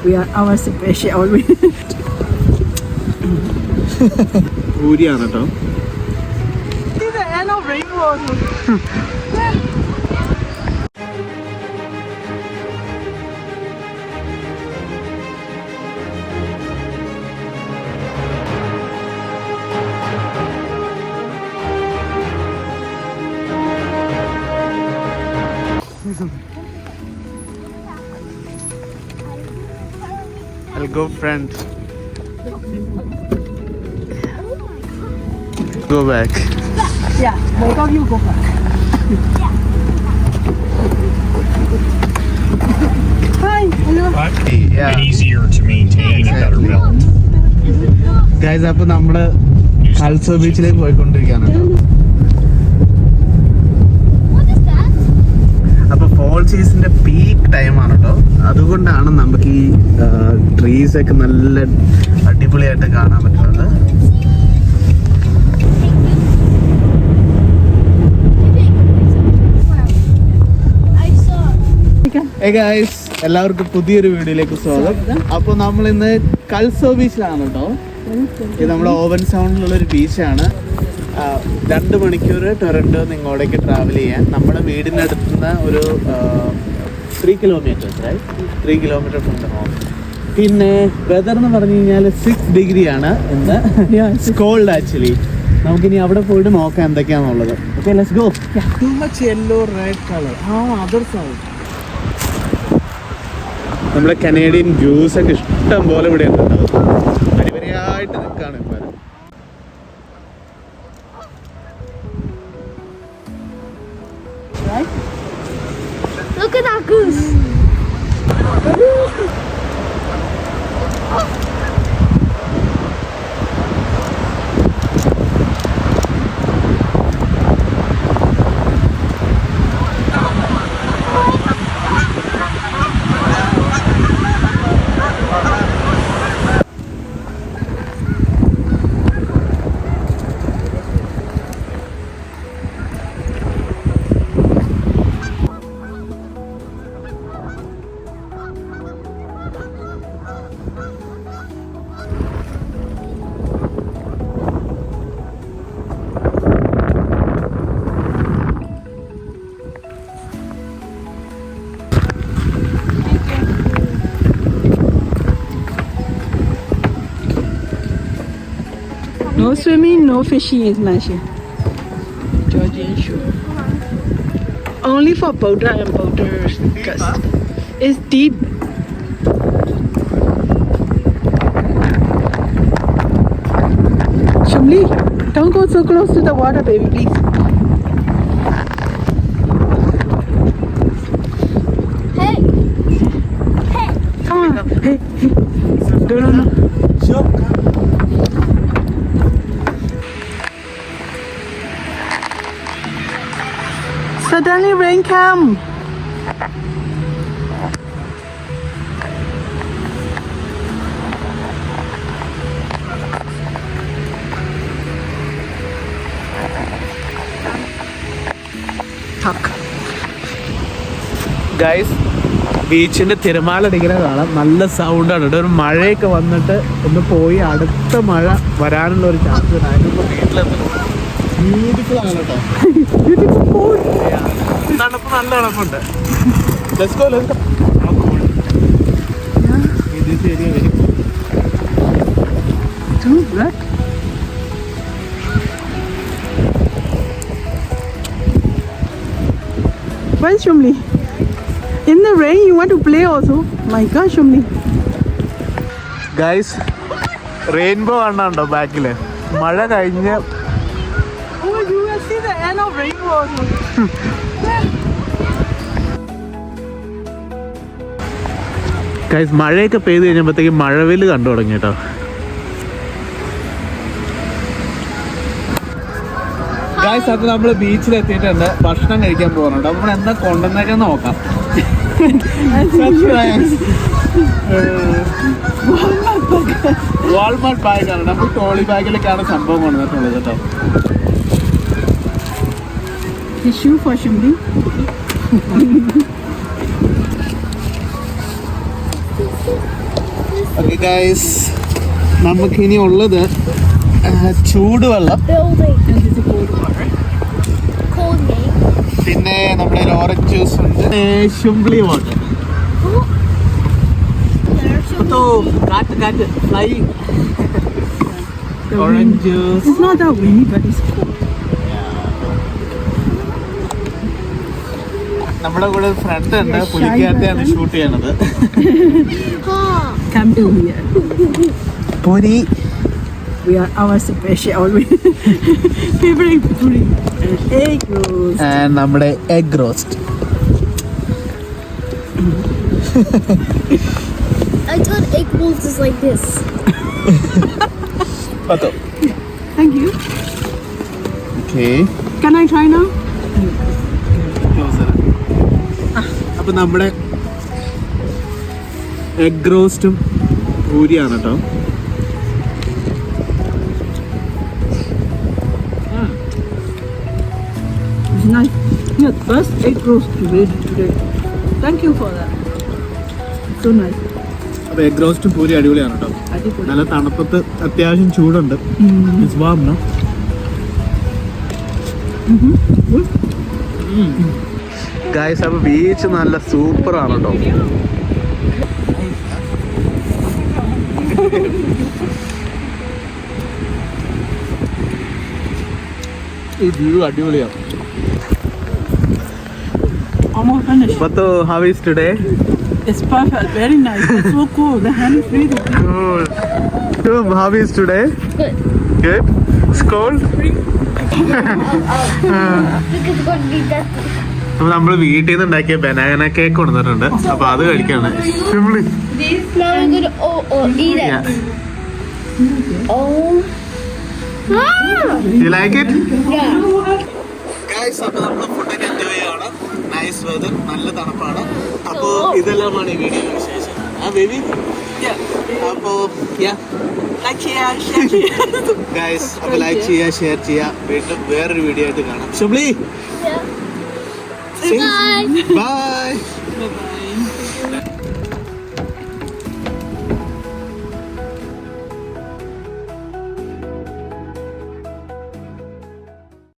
We are our special always. Puri ആണ് കേട്ടോ. See the end of rainbow. I'll go front. Go back. Yeah, both of you go back. Hi, hello. Yeah. And easier to maintain a better belt. Guys, അപ്പോൾ നമ്മൾ കൽസോ ബീച്ചിലേക്ക് പോയിക്കൊണ്ടിരിക്കുകയാണ് കേട്ടോ. അപ്പോൾ fall സീസണിന്റെ peak ടൈമാണ് കേട്ടോ. അതുകൊണ്ടാണ് നമുക്ക് ഈ ട്രീസ് ഒക്കെ നല്ല അടിപൊളിയായിട്ട് കാണാൻ പറ്റുന്നത്. Hey guys, എല്ലാവർക്കും പുതിയൊരു വീഡിയോയിലേക്ക് സ്വാഗതം. അപ്പോൾ നമ്മൾ ഇന്ന് കൽസോ ബീച്ചിലാണ് കേട്ടോ. ഇത് നമ്മുടെ ഓവൻ സൗണ്ടിലുള്ളൊരു ബീച്ചാണ്. 2 മണിക്കൂർ ടൊറന്റോ ഇങ്ങോട്ടേക്ക് ട്രാവൽ ചെയ്യാൻ. നമ്മുടെ വീടിനടുത്തുനിന്ന് ഒരു 3 kilometres right, 3 kilometre from the home. പിന്നെ വെതർ എന്ന് പറഞ്ഞു കഴിഞ്ഞാൽ 6 ഡിഗ്രിയാണ് ഇന്ന്. Cold actually. നമുക്കിനി അവിടെ പോയിട്ട് നോക്കാം എന്തൊക്കെയാണെന്നുള്ളത്. Okay, let's go. Too much yellow red colour. Other sound. നമ്മുടെ കനേഡിയൻ ജ്യൂസ് ഒക്കെ ഇഷ്ടം പോലെ ഇവിടെ ഉണ്ട്. വരിവരിയായിട്ട് നിൽക്കുകയാണ് ഇപ്പോൾ. Look at that goose. No swimming, no fishing is mentioned. Georgian shore. Only for boater and boaters because it's deep. Shumli, don't go so close to the water, baby, please. Hey. Hey. Come on. Hey, hey. No. Suddenly rain come. Guys, ബീച്ചിന്റെ തിരമാലടിക്കുന്ന കാണാം. നല്ല സൗണ്ടാണ് കേട്ടോ. ഒരു മഴയൊക്കെ വന്നിട്ട് ഒന്ന് പോയി അടുത്ത മഴ വരാനുള്ള ഒരു ചാൻസ്. അതിനിപ്പോൾ വീട്ടിലെത്തുന്നു. ബ്യൂട്ടിഫുൾ ആണ് കേട്ടോ. തണുപ്പ്, നല്ല തണുപ്പുണ്ട്. Let's go. This area very cool. Too black. Where's Shumli? In the rain, you want to play also? My God, Shumli. Guys, rainbow കാണാനുണ്ടോ ബാക്കില്? മഴ കഴിഞ്ഞ് Oh, you will see the end of rainbow also. Guys, മഴയൊക്കെ പെയ്ത് കഴിഞ്ഞപ്പോഴത്തേക്കും മഴവില് കണ്ടു തുടങ്ങി കേട്ടോ. ഗൈസ്, അപ്പോൾ നമ്മൾ ബീച്ചിലെത്തിയിട്ടുണ്ട്. ഭക്ഷണം കഴിക്കാൻ പോകുന്നുണ്ട്. നമ്മൾ എന്താ കൊണ്ടുവന്നേക്കാൻ നോക്കാം. വാൾമാർട്ട് ബാഗാണ്. നമ്മൾ ട്രോളി ബാഗിലേക്കാണ് സംഭവം കൊണ്ടുവന്നിട്ടുള്ളത് കേട്ടോ. Tissue for Shumli. ഗൈസ് നമുക്കിനി ഉള്ളത് ചൂടുവെള്ളം, Building. Cold name. പിന്നെ നമ്മുടെ ഓറഞ്ച് ജ്യൂസ് ഉണ്ട്, ശുംബ്ലി വാട്ടർ. കാറ്റ് flying orange juice. It's not that windy, but it's cool. നമ്മുടെ കൂടെ ഫ്രണ്ട് ഉണ്ട്, പുള്ളിക്കാരത്തെയാണ് ഷൂട്ട് ചെയ്യണത്. Come to here. Puri. We are our special favorite Puri. Egg rolls. And നമ്മുടെ egg roast. I thought egg rolls is like this. Pato. Thank you. Okay. Can I try now? അപ്പൊ നമ്മുടെ egg റോസ്റ്റും പൂരിയാണ് കേട്ടോ. It's nice. Yeah, first egg roast today. Thank you for that. So nice. അപ്പൊ egg റോസ്റ്റും puri അടിപൊളിയാണ് കേട്ടോ. അടിപൊളി. നല്ല തണുപ്പത്ത് അത്യാവശ്യം ചൂടുണ്ട്. It's warm, no? ഗൈസ് അപ്പൊ ബീച്ച് നല്ല സൂപ്പർ ആണ് കേട്ടോ. ഈ വ്യൂ അടിപൊളിയാണ്. Almost finished. Pato, how is today? It's perfect. Very nice. It's so cool. The hand is really cool. Cool. Tom, how is today? Good. Good. It's cold. Because it's going to be that. അപ്പൊ നമ്മള് വീട്ടിൽ നിന്ന് ഉണ്ടാക്കിയ banana cake കൊണ്ടുവന്നിട്ടുണ്ട്. അപ്പൊ അത് കഴിക്കാണ്. Now I'm going to eat it. Yeah. Oh. You like it? Yeah. Guys, അപ്പൊ നമ്മള് ഫുഡൊക്കെ എൻജോയ് ചെയ്യാണ്. നൈസ് വെതർ, നല്ല തണുപ്പാണ്. അപ്പൊ ഇതെല്ലാമാണ് ഈ വീഡിയോ വിശേഷം. ആ ബേബി അപ്പോ ഗൈസ് അപ്പൊ ലൈക്ക് ചെയ്യുക, ഷെയർ ചെയ്യുക. വീണ്ടും വേറൊരു വീഡിയോ ആയിട്ട് കാണാം. ശുബ്ലി Bye. ബൈ.